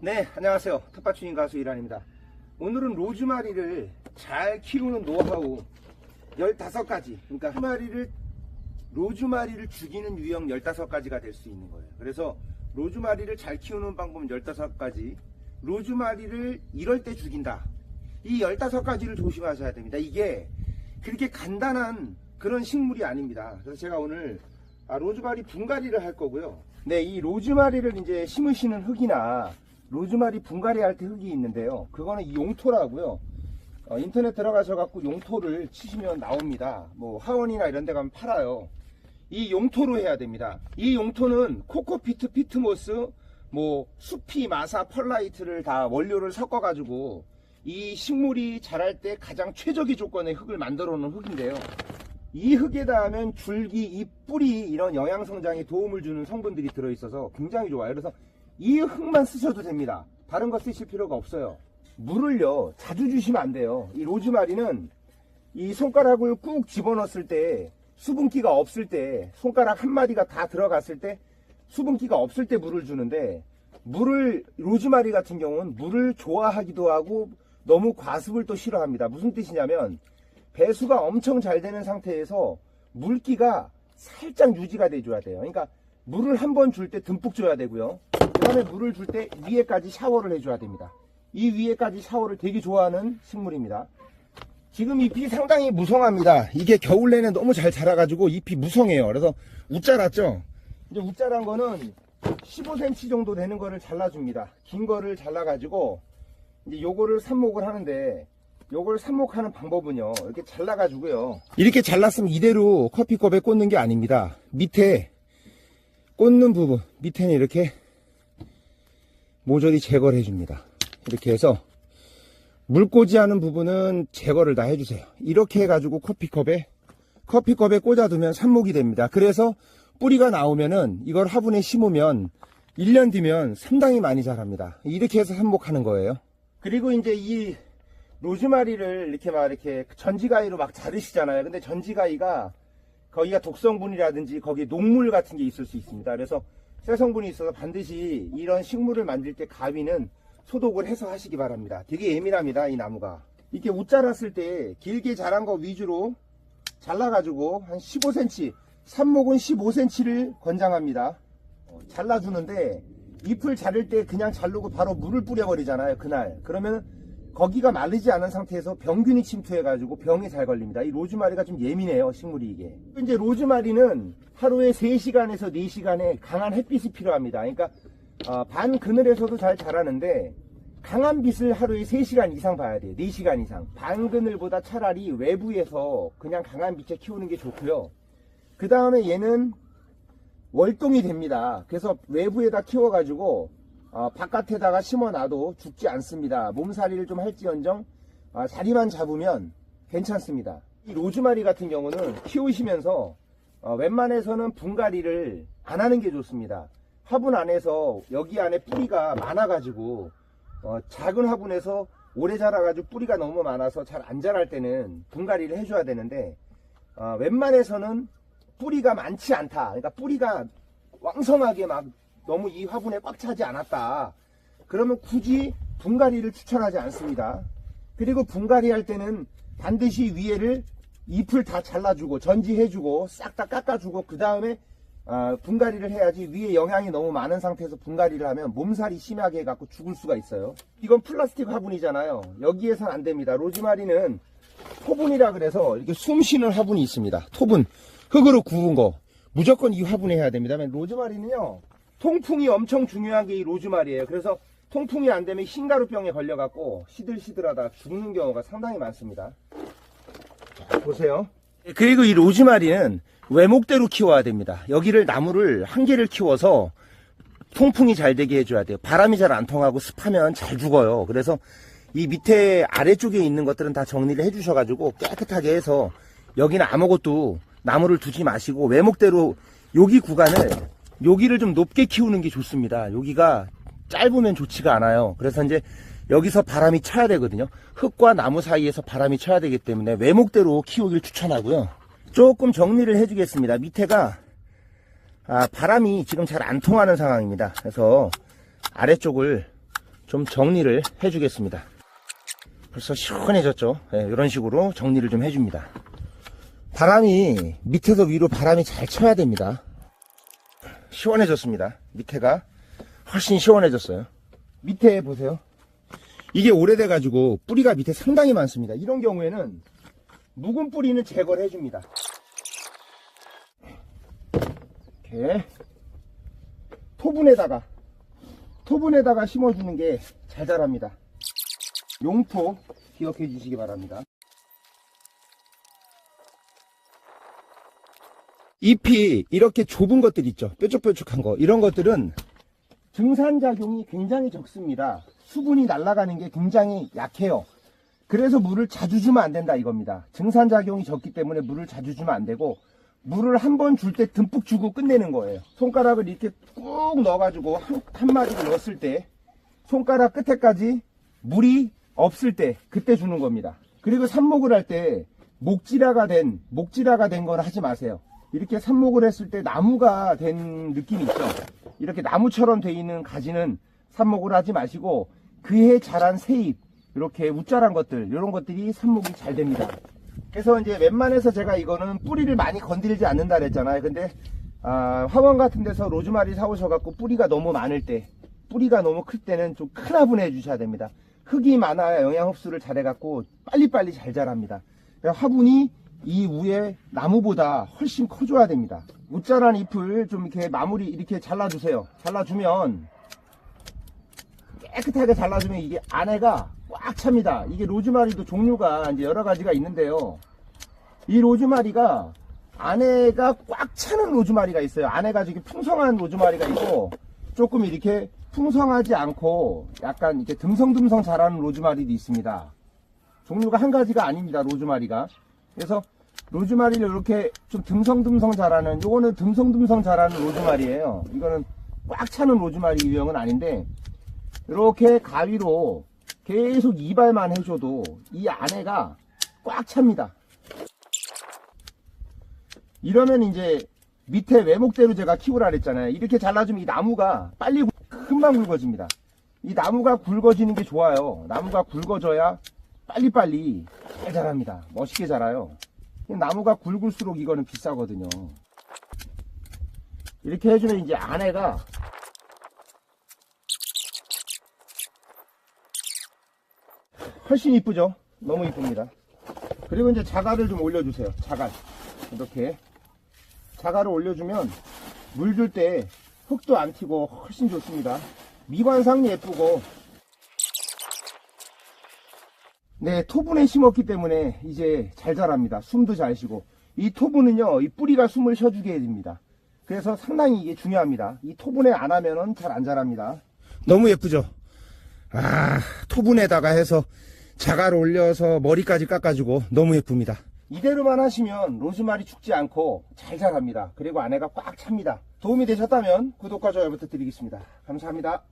네, 안녕하세요. 텃밭주인 가수 이란입니다. 오늘은 로즈마리를 잘 키우는 노하우 15가지, 그러니까 로즈마리를 죽이는 유형 15가지가 될 수 있는 거예요. 그래서 로즈마리를 잘 키우는 방법은 15가지, 로즈마리를 이럴 때 죽인다, 이 15가지를 조심하셔야 됩니다. 이게 그렇게 간단한 그런 식물이 아닙니다. 그래서 제가 오늘 로즈마리 분갈이를 할 거고요. 네, 이 로즈마리를 이제 심으시는 흙이나 로즈마리 분갈이 할 때 흙이 있는데요, 그거는 이 용토라고요. 인터넷 들어가셔갖고 용토를 치시면 나옵니다. 뭐 하원이나 이런 데 가면 팔아요. 이 용토로 해야 됩니다. 이 용토는 코코피트, 피트모스, 뭐 수피, 마사, 펄라이트를 다 원료를 섞어 가지고 이 식물이 자랄 때 가장 최적의 조건의 흙을 만들어 놓은 흙인데요, 이 흙에다 하면 줄기, 잎, 뿌리 이런 영양 성장에 도움을 주는 성분들이 들어있어서 굉장히 좋아요. 그래서 이 흙만 쓰셔도 됩니다. 다른 거 쓰실 필요가 없어요. 물을요 자주 주시면 안 돼요. 이 로즈마리는 이 손가락을 꾹 집어넣었을 때, 수분기가 없을 때, 손가락 한 마디가 다 들어갔을 때, 수분기가 없을 때 물을 주는데, 로즈마리 같은 경우는 물을 좋아하기도 하고 너무 과습을 또 싫어합니다. 무슨 뜻이냐면 배수가 엄청 잘 되는 상태에서 물기가 살짝 유지가 돼줘야 돼요. 그러니까 물을 한 번 줄 때 듬뿍 줘야 되고요, 그 다음에 물을 줄 때 위에까지 샤워를 해줘야 됩니다. 이 위에까지 샤워를 되게 좋아하는 식물입니다. 지금 잎이 상당히 무성합니다. 이게 겨울 내내 너무 잘 자라가지고 잎이 무성해요. 그래서 웃자랐죠. 이제 웃자란 거는 15cm 정도 되는 거를 잘라줍니다. 긴 거를 잘라가지고 이제 요거를 삽목을 하는데, 요걸 삽목하는 방법은요, 이렇게 잘라가지고요, 이렇게 잘랐으면 이대로 커피컵에 꽂는 게 아닙니다. 밑에 꽂는 부분, 밑에는 이렇게 모조리 제거를 해줍니다. 이렇게 해서 물꽂이 하는 부분은 제거를 다 해주세요. 이렇게 해가지고 커피컵에 꽂아두면 삽목이 됩니다. 그래서 뿌리가 나오면은 이걸 화분에 심으면 1년 뒤면 상당히 많이 자랍니다. 이렇게 해서 삽목하는 거예요. 그리고 이제 이 로즈마리를 이렇게 전지가위로 막 자르시잖아요. 근데 전지가위가 거기가 독성분이라든지 거기에 녹물 같은 게 있을 수 있습니다. 그래서 쇠성분이 있어서 반드시 이런 식물을 만들 때 가위는 소독을 해서 하시기 바랍니다. 되게 예민합니다, 이 나무가. 이렇게 웃 자랐을 때 길게 자란 거 위주로 잘라가지고 한 15cm, 삽목은 15cm를 권장합니다. 잘라주는데 잎을 자를 때 그냥 자르고 바로 물을 뿌려버리잖아요, 그날. 그러면 거기가 마르지 않은 상태에서 병균이 침투해가지고 병에 잘 걸립니다. 이 로즈마리가 좀 예민해요, 식물이 이게. 이제 로즈마리는 하루에 3시간에서 4시간의 강한 햇빛이 필요합니다. 그러니까 반 그늘에서도 잘 자라는데 강한 빛을 하루에 3시간 이상 봐야 돼요. 4시간 이상. 반 그늘보다 차라리 외부에서 그냥 강한 빛에 키우는 게 좋고요. 그 다음에 얘는 월동이 됩니다. 그래서 외부에다 키워가지고 바깥에다가 심어놔도 죽지 않습니다. 몸살이를 좀 할지언정 자리만 잡으면 괜찮습니다. 이 로즈마리 같은 경우는 키우시면서 웬만해서는 분갈이를 안 하는 게 좋습니다. 화분 안에서 여기 안에 뿌리가 많아가지고 작은 화분에서 오래 자라가지고 뿌리가 너무 많아서 잘 안 자랄 때는 분갈이를 해줘야 되는데, 웬만해서는 뿌리가 많지 않다, 그러니까 뿌리가 왕성하게 막 너무 이 화분에 꽉 차지 않았다, 그러면 굳이 분갈이를 추천하지 않습니다. 그리고 분갈이 할 때는 반드시 위에를 잎을 다 잘라주고 전지해주고 싹 다 깎아주고 그 다음에 분갈이를 해야지, 위에 영양이 너무 많은 상태에서 분갈이를 하면 몸살이 심하게 해갖고 죽을 수가 있어요. 이건 플라스틱 화분이잖아요. 여기에선 안 됩니다. 로즈마리는 토분이라 그래서 이렇게 숨 쉬는 화분이 있습니다. 토분, 흙으로 구운 거 무조건 이 화분에 해야 됩니다. 로즈마리는요, 통풍이 엄청 중요한 게 이 로즈마리예요. 그래서 통풍이 안 되면 흰가루병에 걸려갖고 시들시들하다 죽는 경우가 상당히 많습니다. 자, 보세요. 그리고 이 로즈마리는 외목대로 키워야 됩니다. 여기를 나무를 한 개를 키워서 통풍이 잘 되게 해줘야 돼요. 바람이 잘 안 통하고 습하면 잘 죽어요. 그래서 이 밑에 아래쪽에 있는 것들은 다 정리를 해주셔가지고 깨끗하게 해서, 여기는 아무것도 나무를 두지 마시고 외목대로 여기 구간을, 여기를 좀 높게 키우는 게 좋습니다. 여기가 짧으면 좋지가 않아요. 그래서 이제 여기서 바람이 쳐야 되거든요. 흙과 나무 사이에서 바람이 쳐야 되기 때문에 외목대로 키우길 추천하고요. 조금 정리를 해주겠습니다. 밑에가 바람이 지금 잘 안 통하는 상황입니다. 그래서 아래쪽을 좀 정리를 해주겠습니다. 벌써 시원해졌죠. 네, 이런 식으로 정리를 좀 해줍니다. 바람이 밑에서 위로 바람이 잘 쳐야 됩니다. 시원해졌습니다. 밑에가 훨씬 시원해졌어요. 밑에 보세요. 이게 오래돼 가지고 뿌리가 밑에 상당히 많습니다. 이런 경우에는 묵은 뿌리는 제거를 해줍니다. 이렇게 토분에다가 심어주는 게 잘 자랍니다. 용토 기억해 주시기 바랍니다. 잎이 이렇게 좁은 것들 있죠. 뾰족뾰족한 거. 이런 것들은 증산작용이 굉장히 적습니다. 수분이 날아가는 게 굉장히 약해요. 그래서 물을 자주 주면 안 된다 이겁니다. 증산작용이 적기 때문에 물을 자주 주면 안 되고, 물을 한 번 줄 때 듬뿍 주고 끝내는 거예요. 손가락을 이렇게 꾹 넣어가지고 한 마디를 넣었을 때 손가락 끝에까지 물이 없을 때 그때 주는 겁니다. 그리고 삽목을 할 때 목지라가 된 건 하지 마세요. 이렇게 삽목을 했을 때 나무가 된 느낌이 있죠. 이렇게 나무처럼 돼 있는 가지는 삽목을 하지 마시고, 그해 자란 새잎, 이렇게 웃자란 것들, 이런 것들이 삽목이 잘 됩니다. 그래서 이제 웬만해서 제가 이거는 뿌리를 많이 건드리지 않는다 그랬잖아요. 근데 화원 같은 데서 로즈마리 사오셔갖고 뿌리가 너무 많을 때, 뿌리가 너무 클 때는 좀 큰 화분에 해주셔야 됩니다. 흙이 많아야 영양 흡수를 잘해갖고 빨리빨리 잘 자랍니다. 화분이 이 위에 나무보다 훨씬 커줘야 됩니다. 웃자란 잎을 좀 이렇게 마무리 이렇게 잘라주세요. 잘라주면, 깨끗하게 잘라주면 이게 안에가 꽉 찹니다. 이게 로즈마리도 종류가 이제 여러 가지가 있는데요. 이 로즈마리가 안에가 꽉 차는 로즈마리가 있어요. 안에가 되게 풍성한 로즈마리가 있고, 조금 이렇게 풍성하지 않고 약간 이렇게 듬성듬성 자라는 로즈마리도 있습니다. 종류가 한 가지가 아닙니다, 로즈마리가. 그래서 로즈마리를 이렇게 좀 듬성듬성 자라는, 요거는 듬성듬성 자라는 로즈마리예요. 이거는 꽉 차는 로즈마리 유형은 아닌데, 이렇게 가위로 계속 이발만 해줘도 이 안에가 꽉 찹니다. 이러면 이제 밑에 외목대로 제가 키우라 그랬잖아요. 이렇게 잘라주면 이 나무가 빨리 금방 굵어집니다. 이 나무가 굵어지는 게 좋아요. 나무가 굵어져야 빨리빨리 잘 자랍니다. 멋있게 자라요. 나무가 굵을수록 이거는 비싸거든요. 이렇게 해주면 이제 안에가 훨씬 이쁘죠? 너무 이쁩니다. 그리고 이제 자갈을 좀 올려주세요. 자갈. 이렇게. 자갈을 올려주면 물 줄 때 흙도 안 튀고 훨씬 좋습니다. 미관상 예쁘고. 네, 토분에 심었기 때문에 이제 잘 자랍니다. 숨도 잘 쉬고. 이 토분은요, 이 뿌리가 숨을 쉬어주게 해줍니다. 그래서 상당히 이게 중요합니다. 이 토분에 안 하면은 잘 안 자랍니다. 너무 예쁘죠? 토분에다가 해서 자갈 올려서 머리까지 깎아주고 너무 예쁩니다. 이대로만 하시면 로즈마리 죽지 않고 잘 자랍니다. 그리고 안에가 꽉 찹니다. 도움이 되셨다면 구독과 좋아요 부탁드리겠습니다. 감사합니다.